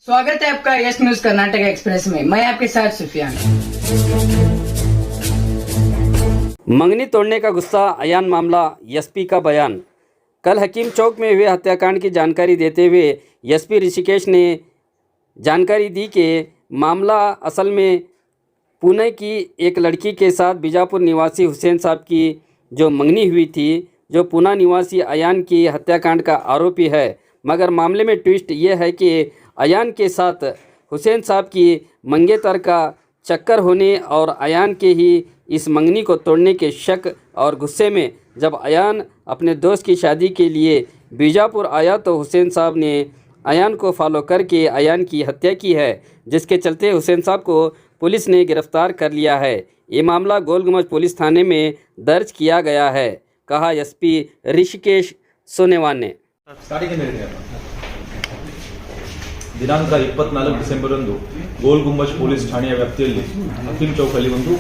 स्वागत है आपका यस न्यूज कर्नाटक एक्सप्रेस में। मैं आपके साथ सुफियान। मंगनी तोड़ने का गुस्सा, अयान मामला, एसपी का बयान। कल हकीम चौक में हुए हत्याकांड की जानकारी देते हुए एसपी ऋषिकेश ने जानकारी दी कि मामला असल में पुणे की एक लड़की के साथ बीजापुर निवासी हुसैन साहब की जो मंगनी हुई थी, जो पुणे निवासी अयान की हत्याकांड का आरोपी है। मगर मामले में ट्विस्ट ये है कि अयान के साथ हुसैन साहब की मंगेतर का चक्कर होने और अयान के ही इस मंगनी को तोड़ने के शक और गुस्से में जब अयान अपने दोस्त की शादी के लिए बीजापुर आया तो हुसैन साहब ने अयान को फॉलो करके अयान की हत्या की है, जिसके चलते हुसैन साहब को पुलिस ने गिरफ्तार कर लिया है। ये मामला गोलगुम्बज पुलिस थाने में दर्ज किया गया है, कहा एसपी ऋषिकेश सोनेवान ने। ದಿನಾಂಕ 24 ಡಿಸೆಂಬರ್ರಂದು ಗೋಲ್ ಗುಂಬಜ್ ಪೊಲೀಸ್ ಠಾಣೆಯ ವ್ಯಾಪ್ತಿಯಲ್ಲಿ ಹಕೀಂ ಚೌಕಲ್ಲಿ ಒಂದು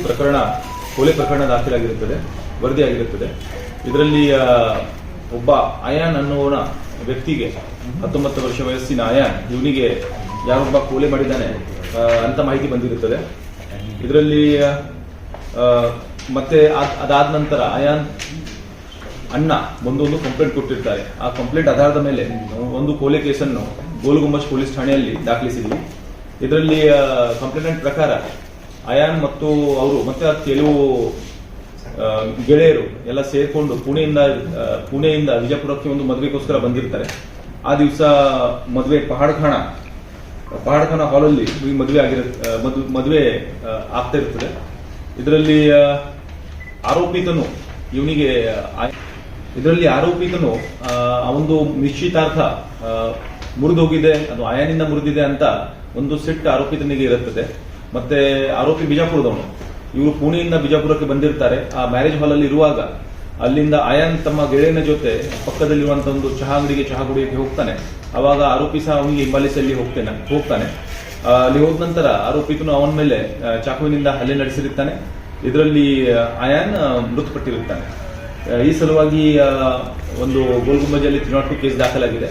ಕೊಲೆ ಪ್ರಕರಣ ದಾಖಲಾಗಿರುತ್ತದೆ, ವರದಿಯಾಗಿರುತ್ತದೆ. ಇದರಲ್ಲಿ ಒಬ್ಬ ಅಯಾನ್ ಅನ್ನುವನ ವ್ಯಕ್ತಿಗೆ 19 ವರ್ಷ ವಯಸ್ಸಿನ ಅಯಾನ್ ಇವನಿಗೆ ಯಾರೊಬ್ಬ ಕೊಲೆ ಮಾಡಿದ್ದಾನೆ ಅಂತ ಮಾಹಿತಿ ಬಂದಿರುತ್ತದೆ. ಇದರಲ್ಲಿ ಮತ್ತೆ ಅದಾದ ನಂತರ ಅಯಾನ್ ಅಣ್ಣ ಒಂದು ಕಂಪ್ಲೇಂಟ್ ಕೊಟ್ಟಿರ್ತಾರೆ. ಆ ಕಂಪ್ಲೇಂಟ್ ಆಧಾರದ ಮೇಲೆ ಒಂದು ಕೊಲೆ ಕೇಸನ್ನು ಗೋಲ್ ಗುಂಬಜ್ ಪೊಲೀಸ್ ಠಾಣೆಯಲ್ಲಿ ದಾಖಲಿಸಿದ್ವಿ. ಇದರಲ್ಲಿ ಕಂಪ್ಲೇಂಟ್ ಪ್ರಕಾರ ಅಯಾನ್ ಮತ್ತು ಅವರು ಮತ್ತೆ ಕೆಲವು ಗೆಳೆಯರು ಎಲ್ಲ ಸೇರ್ಕೊಂಡು ಪುಣೆಯಿಂದ ವಿಜಯಪುರಕ್ಕೆ ಒಂದು ಮದುವೆಗೋಸ್ಕರ ಬಂದಿರ್ತಾರೆ. ಆ ದಿವಸ ಮದುವೆ ಪಹಾಡ್ಖಾನ ಹಾಲಲ್ಲಿ ಮದುವೆ ಆಗ್ತಾ ಇರ್ತದೆ. ಇದರಲ್ಲಿ ಆರೋಪಿತನು ಒಂದು ನಿಶ್ಚಿತಾರ್ಥ ಮುರಿದೋಗಿದೆ, ಅದು ಅಯಾನಿಂದ ಮುರಿದಿದೆ ಅಂತ ಒಂದು ಸಿಟ್ಟು ಆರೋಪಿತನಿಗೆ ಇರುತ್ತದೆ. ಮತ್ತೆ ಆರೋಪಿ ಬಿಜಾಪುರದವನು, ಇವರು ಪುಣೆಯಿಂದ ಬಿಜಾಪುರಕ್ಕೆ ಬಂದಿರ್ತಾರೆ. ಆ ಮ್ಯಾರೇಜ್ ಹಾಲ್ ಅಲ್ಲಿ ಇರುವಾಗ ಅಲ್ಲಿಂದ ಅಯಾನ್ ತಮ್ಮ ಗೆಳೆಯನ ಜೊತೆ ಪಕ್ಕದಲ್ಲಿರುವಂತಹ ಒಂದು ಚಹಾ ಅಂಗಡಿಗೆ ಚಹಾ ಕುಡಿಯಕ್ಕೆ ಹೋಗ್ತಾನೆ. ಅವಾಗ ಆರೋಪಿ ಸಹ ಅವನಿಗೆ ಹಿಂಬಾಲಿಸಿ ಅಲ್ಲಿ ಹೋಗ್ತಾನೆ. ಅಲ್ಲಿ ಹೋದ ನಂತರ ಆರೋಪಿತನು ಅವನ ಮೇಲೆ ಚಾಕುವಿನಿಂದ ಹಲ್ಲೆ ನಡೆಸಿರುತ್ತಾನೆ. ಇದರಲ್ಲಿ ಅಯಾನ್ ಮೃತಪಟ್ಟಿರುತ್ತಾನೆ. ಈ ಸಲುವಾಗಿ ಒಂದು ಗೋಲ್ ಗುಂಬಜಲ್ಲಿ 302 ಕೇಸ್ ದಾಖಲಾಗಿದೆ.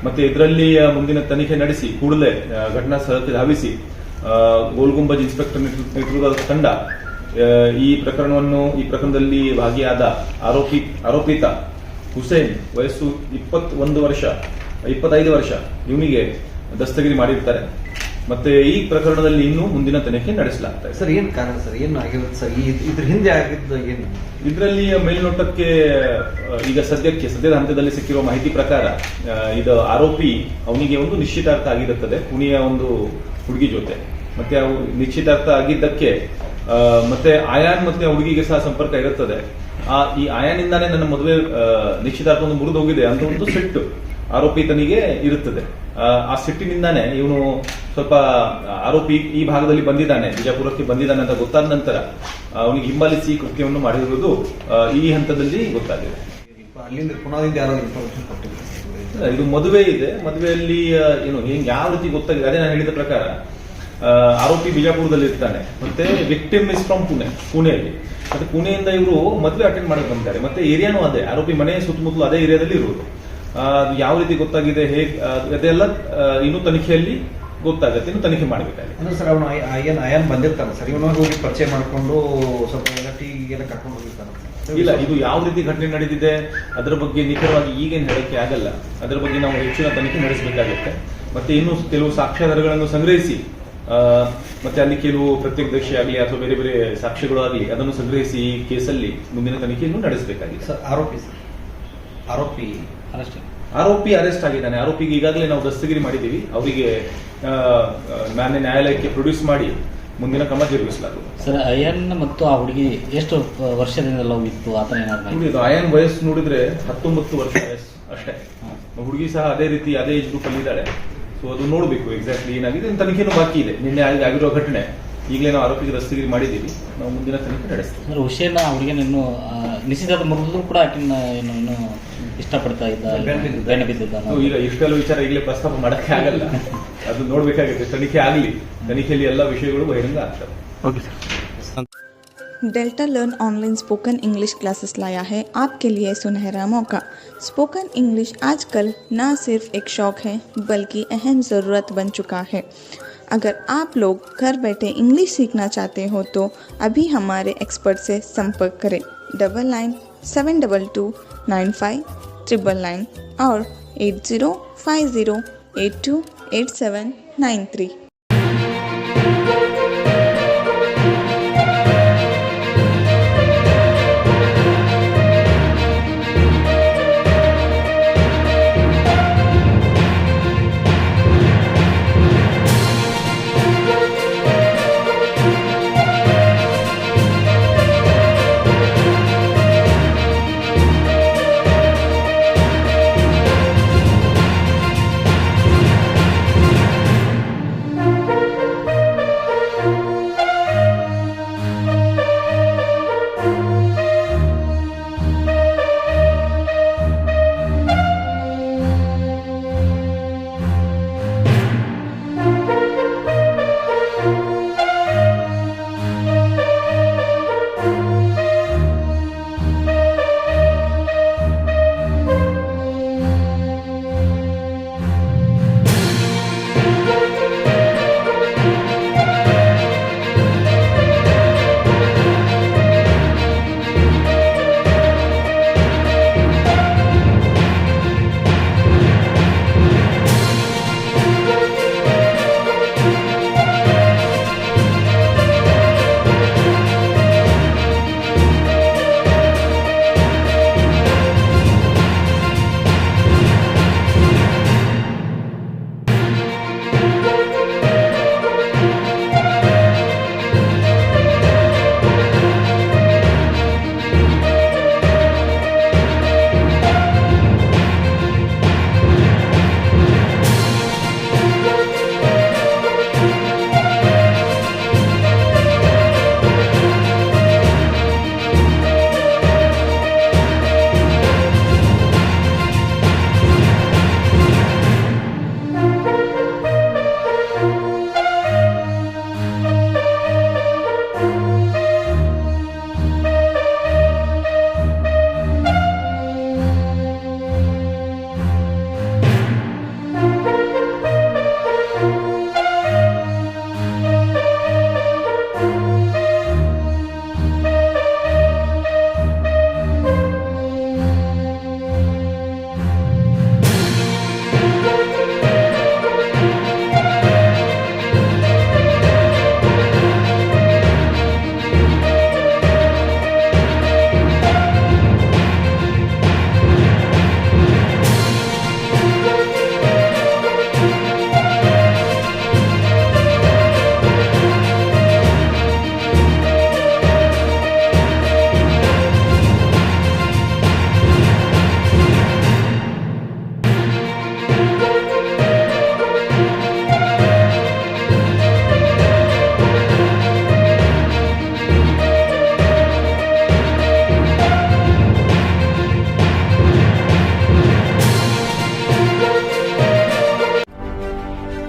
ಮತ್ತೆ ಇದರಲ್ಲಿ ಮುಂದಿನ ತನಿಖೆ ನಡೆಸಿ ಕೂಡಲೇ ಘಟನಾ ಸ್ಥಳಕ್ಕೆ ಧಾವಿಸಿ ಗೋಲ್ ಗುಂಬಜ್ ಇನ್ಸ್ಪೆಕ್ಟರ್ ನೇತೃತ್ವದ ತಂಡ ಈ ಪ್ರಕರಣದಲ್ಲಿ ಭಾಗಿಯಾದ ಆರೋಪಿತ ಹುಸೇನ್ ವಯಸ್ಸು 25 ವರ್ಷ ಇವನಿಗೆ ದಸ್ತಗಿರಿ ಮಾಡಿರ್ತಾರೆ. ಮತ್ತೆ ಈ ಪ್ರಕರಣದಲ್ಲಿ ಇನ್ನೂ ಮುಂದಿನ ತನಿಖೆ ನಡೆಸಲಾಗ್ತಾ ಇದೆ. ಸರ್, ಏನ್ ಕಾರಣ ಸರ್, ಏನು ಆಗಿರುತ್ತೆ ಸರ್, ಇದ್ರ ಹಿಂದೆ ಆಗಿದ್ದು ಏನು? ಇದರಲ್ಲಿ ಮೇಲ್ನೋಟಕ್ಕೆ ಈಗ ಸದ್ಯದ ಹಂತದಲ್ಲಿ ಸಿಕ್ಕಿರುವ ಮಾಹಿತಿ ಪ್ರಕಾರ ಇದು ಆರೋಪಿ ಅವನಿಗೆ ಒಂದು ನಿಶ್ಚಿತಾರ್ಥ ಆಗಿರುತ್ತದೆ ಪುಣೆಯ ಒಂದು ಹುಡುಗಿ ಜೊತೆ. ಮತ್ತೆ ನಿಶ್ಚಿತಾರ್ಥ ಆಗಿದ್ದಕ್ಕೆ ಮತ್ತೆ ಅಯಾನ್ ಮತ್ತೆ ಹುಡುಗಿಗೆ ಸಹ ಸಂಪರ್ಕ ಇರುತ್ತದೆ. ಈ ಅಯಾನಿಂದಾನೇ ನನ್ನ ಮದುವೆ ನಿಶ್ಚಿತಾರ್ಥ ಒಂದು ಮುರಿದು ಹೋಗಿದೆ ಅಂತ ಒಂದು ಸಿಟ್ಟು ಆರೋಪಿತನಿಗೆ ಇರುತ್ತದೆ. ಆ ಸಿಟ್ಟಿನಿಂದಾನೇ ಇವನು ಸ್ವಲ್ಪ ಆರೋಪಿ ಈ ಭಾಗದಲ್ಲಿ ಬಂದಿದ್ದಾನೆ, ಬಿಜಾಪುರಕ್ಕೆ ಬಂದಿದ್ದಾನೆ ಅಂತ ಗೊತ್ತಾದ ನಂತರ ಅವನಿಗೆ ಹಿಂಬಾಲಿಸಿ ಕೃತ್ಯವನ್ನು ಮಾಡಿರುವುದು ಈ ಹಂತದಲ್ಲಿ ಗೊತ್ತಾಗಿದೆ. ಅಲ್ಲಿಂದ ಪುನಾದಿಂದ ಯಾರೋ ಇನ್ಫಾರ್ಮೇಶನ್ ಕೊಟ್ಟಿದ್ದಾರೆ. ಇದು ಮದುವೆ ಇದೆ, ಮದುವೆಯಲ್ಲಿ ಯಾವ ರೀತಿ ಗೊತ್ತಾಗಿದೆ ಅದೇ ನಾನು ಹೇಳಿದ ಪ್ರಕಾರ ಆರೋಪಿ ಬಿಜಾಪುರದಲ್ಲಿ ಇರ್ತಾನೆ. ಮತ್ತೆ ವಿಕ್ಟಿಮ್ ಇಸ್ ಫ್ರಮ್ ಪುಣೆಯಲ್ಲಿ. ಮತ್ತೆ ಪುಣೆಯಿಂದ ಇವರು ಮದುವೆ ಅಟೆಂಡ್ ಮಾಡಕ್ಕೆ ಬಂದಿದ್ದಾರೆ. ಮತ್ತೆ ಏರಿಯಾನು ಅದೇ, ಆರೋಪಿ ಮನೆ ಸುತ್ತಮುತ್ತಲು ಅದೇ ಏರಿಯಾದಲ್ಲಿ ಇರುವುದು. ಯಾವ ರೀತಿ ಗೊತ್ತಾಗಿದೆ ಅದೆಲ್ಲ ಇನ್ನೂ ತನಿಖೆಯಲ್ಲಿ ಗೊತ್ತಾಗುತ್ತೆ, ಇನ್ನು ತನಿಖೆ ಮಾಡಬೇಕಾಗಿದೆ. ಅಂದ್ರೆ ಸರ್, ಅವನು ಅಯಾನ್ ಬಂದಿರ್ತಾನೆ ಸರ್, ಇವನು ಹೋಗಿ ಪರಿಚಯ ಮಾಡಿಕೊಂಡು ಸ್ವಲ್ಪ ಟೀಗೆಲ್ಲ ಕರ್ಕೊಂಡು ಹೋಗಿರ್ತಾನೆ. ಇಲ್ಲ, ಇದು ಯಾವ ರೀತಿ ಘಟನೆ ನಡೆದಿದೆ ಅದರ ಬಗ್ಗೆ ನಿಖರವಾಗಿ ಈಗೇನು ಹೇಳಕ್ಕೆ ಆಗಲ್ಲ. ಅದರ ಬಗ್ಗೆ ನಾವು ಹೆಚ್ಚಿನ ತನಿಖೆ ನಡೆಸಬೇಕಾಗುತ್ತೆ. ಮತ್ತೆ ಇನ್ನು ಕೆಲವು ಸಾಕ್ಷ್ಯಾಧಾರಗಳನ್ನು ಸಂಗ್ರಹಿಸಿ ಮತ್ತೆ ಅಲ್ಲಿ ಕೆಲವು ಪ್ರತ್ಯಕ್ಷದರ್ಶಿ ಆಗಲಿ ಅಥವಾ ಬೇರೆ ಬೇರೆ ಸಾಕ್ಷ್ಯಗಳು ಆಗಲಿ ಅದನ್ನು ಸಂಗ್ರಹಿಸಿ ಈ ಕೇಸಲ್ಲಿ ಮುಂದಿನ ತನಿಖೆಯನ್ನು ನಡೆಸಬೇಕಾಗಿದೆ. ಸರ್, ಆರೋಪಿ ಅರೆಸ್ಟ್ ಆಗಿದ್ದಾನೆ. ಆರೋಪಿಗೆ ಈಗಾಗಲೇ ನಾವು ದಸ್ತಗಿರಿ ಮಾಡಿದ್ದೀವಿ. ಅವರಿಗೆ ಮಾನ್ಯ ನ್ಯಾಯಾಲಯಕ್ಕೆ ಪ್ರೊಡ್ಯೂಸ್ ಮಾಡಿ ಮುಂದಿನ ಕ್ರಮ ಜರುಗಿಸಲಾಗುವುದು. ಸರ್, ಅಯಾನ್ ಮತ್ತು ಆ ಹುಡುಗಿ ಎಷ್ಟು ವರ್ಷದಿಂದ ಲವ್ ಇತ್ತು ಆತನ ಏನಾದ್ರು? ಅಯಾನ್ ವಯಸ್ಸು ನೋಡಿದ್ರೆ 19 ವರ್ಷ ವಯಸ್ಸು ಅಷ್ಟೇ. ಹುಡುಗಿ ಸಹ ಅದೇ ರೀತಿ ಅದೇ ಏಜ್ ಗ್ರೂಪ್ ಅಲ್ಲಿ ಇದ್ದಾಳೆ. ಸೊ ಅದು ನೋಡಬೇಕು ಎಕ್ಸಾಕ್ಟ್ಲಿ ಏನಾಗಿದೆ. ತನಿಖೆನೂ ಬಾಕಿ ಇದೆ. ನಿನ್ನೆ ಆಗಿರುವ ಘಟನೆ ಈಗಲೇ ನಾವು ಆರೋಪಿಗೆ ದಸ್ತಗಿರಿ ಮಾಡಿದ್ದೀವಿ. ನಾವು ಮುಂದಿನ ತನಿಖೆ ನಡೆಸ್ತೀವಿ. ಹುಸೇನ್ ಅವ್ರಿಗೆ ನಿಶ್ಚಿತ ಮುರಿದ್ರು ಕೂಡ ಇನ್ನು ಇಷ್ಟಪಡ್ತಾ ಇದ್ದ, ಬೆನ್ನ ಬಿದ್ದಿದ್ದ. ಈಗ ಇಷ್ಟೆಲ್ಲ ವಿಚಾರ ಈಗಲೇ ಪ್ರಸ್ತಾಪ ಮಾಡಕ್ಕೆ ಆಗಲ್ಲ. ಅದು ನೋಡ್ಬೇಕಾಗುತ್ತೆ. ತನಿಖೆ ಆಗಲಿ, ತನಿಖೆಯಲ್ಲಿ ಎಲ್ಲ ವಿಷಯಗಳು ಬಹಿರಂಗ ಆಗ್ತವೆ. Okay sir. Delta learn online spoken English classes लाया है आपके लिए सुनहरा मौका। स्पोकन इंग्लिश आजकल ना सिर्फ एक शौक़ है बल्कि अहम ज़रूरत बन चुका है। अगर आप लोग घर बैठे इंग्लिश सीखना चाहते हो तो अभी हमारे एक्सपर्ट से संपर्क करें 9972295999 और 8050828793।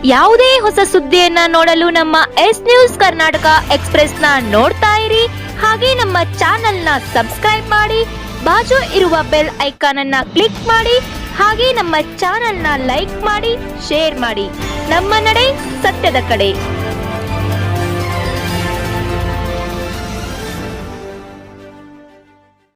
ಯಾವುದೇ ಹೊಸ ಸುದ್ದಿಯನ್ನ ನೋಡಲು ನಮ್ಮ ಎಸ್ ನ್ಯೂಸ್ ಕರ್ನಾಟಕ ಎಕ್ಸ್‌ಪ್ರೆಸ್ ನ ನೋಡ್ತಾ ಇರಿ. ಹಾಗೆ ನಮ್ಮ ಚಾನೆಲ್ ನ ಸಬ್ಸ್ಕ್ರೈಬ್ ಮಾಡಿ, ಬಾಜು ಇರುವ ಬೆಲ್ ಐಕಾನ್ ಅನ್ನ ಕ್ಲಿಕ್ ಮಾಡಿ. ಹಾಗೆ ನಮ್ಮ ಚಾನೆಲ್ ನ ಲೈಕ್ ಮಾಡಿ, ಶೇರ್ ಮಾಡಿ. ನಮ್ಮ ನಡೆ ಸತ್ಯದ ಕಡೆ.